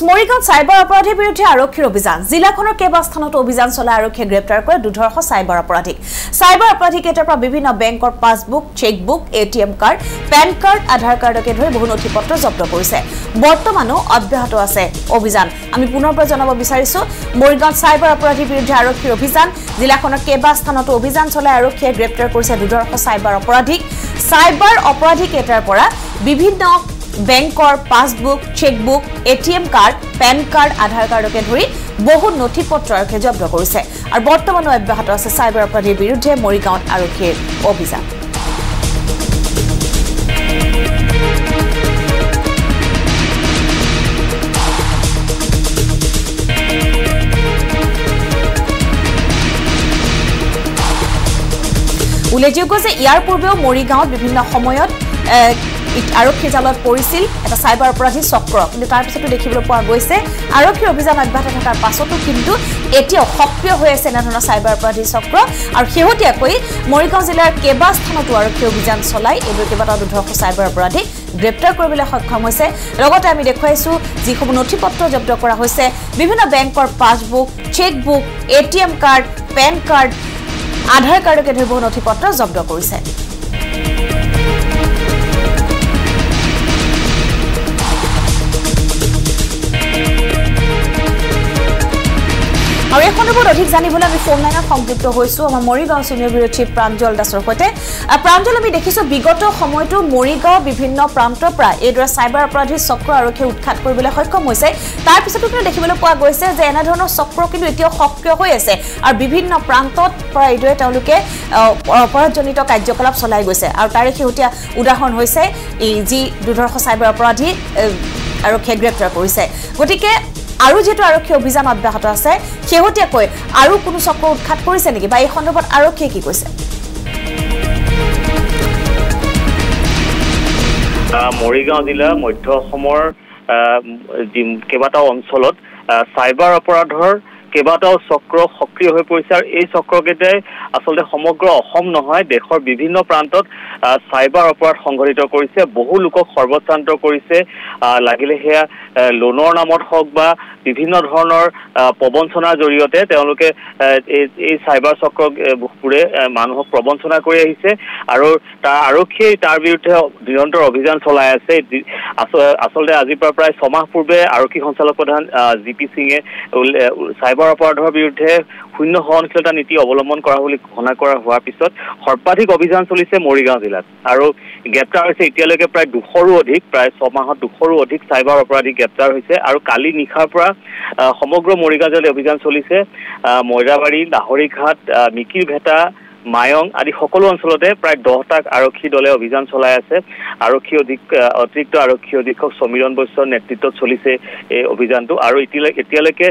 মৰিগাঁৱত চাইবাৰ অপৰাধীৰ বিৰুদ্ধে আৰক্ষীৰ অভিযান জিলাখনৰ কেইবাস্থানতো অভিযান চলাই আৰক্ষীয়ে গ্ৰেপ্তাৰ কৰে 200 চাইবাৰ অপৰাধীক কেইটাৰ পৰা বিভিন্ন বেংকৰ passbook chequebook ATM card PAN card Aadhaar কাৰ্ডকে ধৰি বহু নথিপত্ৰ জব্দ কৰিছে বৰ্তমানো অব্যাহত আছে অভিযান আমি পুনৰ জনাব বিচাৰিছো মৰিগাঁৱত চাইবাৰ অপৰাধীৰ বিৰুদ্ধে আৰক্ষীৰ অভিযান জিলাখনৰ কেইবাস্থানতো অভিযান চলাই আৰক্ষীয়ে গ্ৰেপ্তাৰ কৰিছে 200 চাইবাৰ অপৰাধীক কেইটাৰ পৰা বিভিন্ন বেংকৰ passbook chequebook ATM card PAN card Aadhaar কাৰ্ডকে ধৰি বহু নথিপত্ৰ আৰক্ষীয়ে জব্দ কৰিছে আৰু বৰ্তমানো অব্যাহত আছে চাইবাৰ অপৰাধীৰ বিৰুদ্ধে মৰিগাঁৱত আৰক্ষীৰ অভিযান উল্লেখযোগ্য যে ইয়াৰ পূৰ্বেও মৰিগাঁৱত বিভিন্ন সময়ত আৰক্ষী জালত পৰিছিল এটা চাইবাৰ অপৰাধী চক্ৰ কিন্তু তাৰ পিছতো দেখিবলৈ পোৱা গৈছে আৰক্ষীৰ অভিযান অব্যাহত থকাৰ পাছতো কিন্তু এতিয়াও সক্ৰিয় হৈ আছে এনেধৰণৰ চাইবাৰ অপৰাধী চক্ৰ আৰু শেহতীয়াকৈ মৰিগাঁও জিলাৰ কেইবাস্থানতো আৰক্ষী অভিযান চলাই এইবোৰ কেইবাটাও 200 চাইবাৰ অপৰাধীক গ্ৰেপ্তাৰ কৰিবলৈ সক্ষম হৈছে লগতে আমি দেখুৱাইছো যিসমূহ নথিপত্ৰ জব্দ কৰা হৈছে বিভিন্ন বেংকৰ passbook chequebook ATM card PAN card Aadhaar কাৰ্ডকে ধৰি বহু নথিপত্ৰ জব্দ কৰিছে আৰু এই সন্দৰ্ভত অধিক জানিবলৈ আমি ফোন লাইনত সংযুক্ত হৈছো আমাৰ Morigaon senior bureau chief Pranjal দাসৰ সৈতে প্ৰাঞ্জল আমি দেখিছো বিগত সময়তো মৰিগাঁও বিভিন্ন প্ৰান্তৰ পৰা এইদৰে চাইবাৰ অপৰাধী চক্ৰ আৰক্ষীয়ে উৎখাত কৰিবলৈ সক্ষম হৈছে তাৰ পিছতো কিন্তু দেখিবলৈ পোৱা গৈছে যে এনেধৰণৰ চক্ৰ কিন্তু এতিয়াও সক্ৰিয় হৈ আছে আৰু বিভিন্ন প্ৰান্তত পৰা এইদৰে তেওঁলোকে অপৰাধজনিত কাৰ্যকলাপ চলাই গৈছে আৰু তাৰে শেহতীয়া উদাহৰণ হৈছে এই যি 200 চাইবাৰ অপৰাধী আৰক্ষীয়ে গ্ৰেপ্তাৰ কৰিছে গতিকে আৰু যেটো আৰক্ষী অভিযান অব্যাহত আছে শেহতীয়াকৈ আৰু কোনো চক্ৰ উৎখাত কৰিছে নেকি বা এই সন্দৰ্ভত আৰক্ষীয়ে কি কৈছে মৰিগাঁও জিলা মধ্য অসমৰ কেইবাটাও অঞ্চলত চাইবাৰ অপৰাধৰ কেইবাটাও চক্ৰ সক্ৰিয় হৈ পৰিছে আৰু এই চক্ৰকেইটাই আচলতে সমগ্ৰ অসম নহয় দেশৰ বিভিন্ন প্ৰান্তত চাইবাৰ অপৰাধ সংঘটিত কৰিছে বহু লোকক সৰ্বশ্ৰান্ত কৰিছে লাগিলে হেয়া লোনৰ নামত হওক বা বিভিন্ন ধৰণৰ প্ৰবঞ্চনাৰ জৰিয়তে তেওঁলোকে এই চাইবাৰ চক্ৰবোৰে মানুহক প্ৰবঞ্চনা কৰি আহিছে আৰু তাৰ আৰক্ষীয়ে তাৰ বিৰুদ্ধে নিৰন্তৰ অভিযান চলাই আছে আচলতে আজিৰ পৰা প্ৰায় 6 মাহ পূৰ্বে আৰক্ষী সঞ্চালক প্ৰধান জিপি সিঙে চাইবাৰ অপৰাধৰ বিৰুদ্ধে শূন্য সহনশীলতা নীতি অৱলম্বন কৰা বুলি ঘোষণা কৰা হোৱাৰ পিছত সৰ্বাধিক অভিযান চলিছে মৰিগাঁও জিলাত আৰু গ্ৰেপ্তাৰ হৈছে এতিয়ালৈকে প্ৰায় 200ৰো অধিক প্ৰায় 6 মাহত 200ৰো অধিক চাইবাৰ অপৰাধী গ্ৰেপ্তাৰ হৈছে আৰু কালি নিশাৰ পৰা সমগ্ৰ মৰিগাঁও জিলাত অভিযান চলিছে মৈৰাবাৰী লাহৰীঘাট মিকিৰভেটা মায়ং আদি সকলো অঞ্চলতে প্ৰায় 10টা আৰক্ষী দলে অভিযান চলাই আছে আৰক্ষী অতিৰিক্ত আৰক্ষী অধীক্ষক সমীৰণ বৈশ্যৰ নেতৃত্বত চলিছে এই অভিযানটো আৰু এতিয়ালৈকে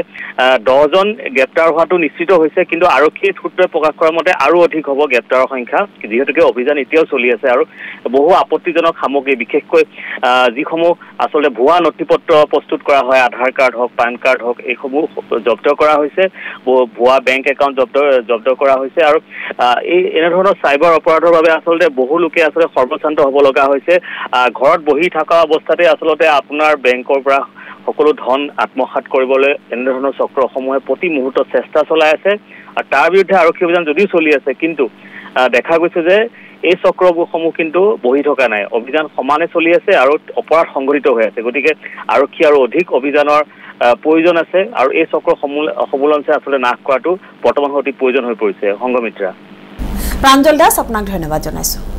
10 জন গ্ৰেপ্তাৰ হোৱাটো নিশ্চিত হৈছে কিন্তু আৰক্ষী সূত্ৰই প্ৰকাশ কৰা মতে আৰু অধিক হ'ব গ্ৰেপ্তাৰৰ সংখ্যা যিহেতুকে অভিযান এতিয়াও চলি আছে আৰু বহু আপত্তিজনক সামগ্ৰী বিশেষকৈ যিসমূহ আচলতে ভুৱা নথিপত্ৰ প্ৰস্তুত কৰা হয় আধাৰ কাৰ্ড হওক পান কাৰ্ড হওক এইসমূহ জব্দ কৰা হৈছে ভুৱা বেংক একাউণ্ট জব্দ কৰা হৈছে আৰু এই এনেধৰণৰ চাইবাৰ অপৰাধৰ বাবে আচলতে বহু লোকে আচলতে সৰ্বশ্ৰান্ত হ'ব লগা হৈছে ঘৰত বহি থকা অৱস্থাতে আচলতে আপোনাৰ বেংকৰ পৰা সকলো ধন আত্মসাৎ কৰিবলৈ এনেধৰণৰ চক্ৰসমূহে প্ৰতি মুহূৰ্তত চেষ্টা চলাই আছে আৰু তাৰ বিৰুদ্ধে আৰক্ষী অভিযান যদিও চলি আছে কিন্তু দেখা গৈছে যে এই চক্ৰসমূহ কিন্তু বহি থকা নাই অভিযান সমানে চলি আছে আৰু অপৰাধ সংঘটিত হৈ আছে গতিকে আৰক্ষী আৰু অধিক অভিযানৰ প্ৰয়োজন আছে আৰু এই চক্ৰ সমূলঞ্চে আচলতে নাশ কৰাটো বৰ্তমান অতি প্ৰয়োজন হৈ পৰিছে সংঘমিত্ৰা প্ৰাঞ্জল দাস আপোনাক ধন্যবাদ জনাইছো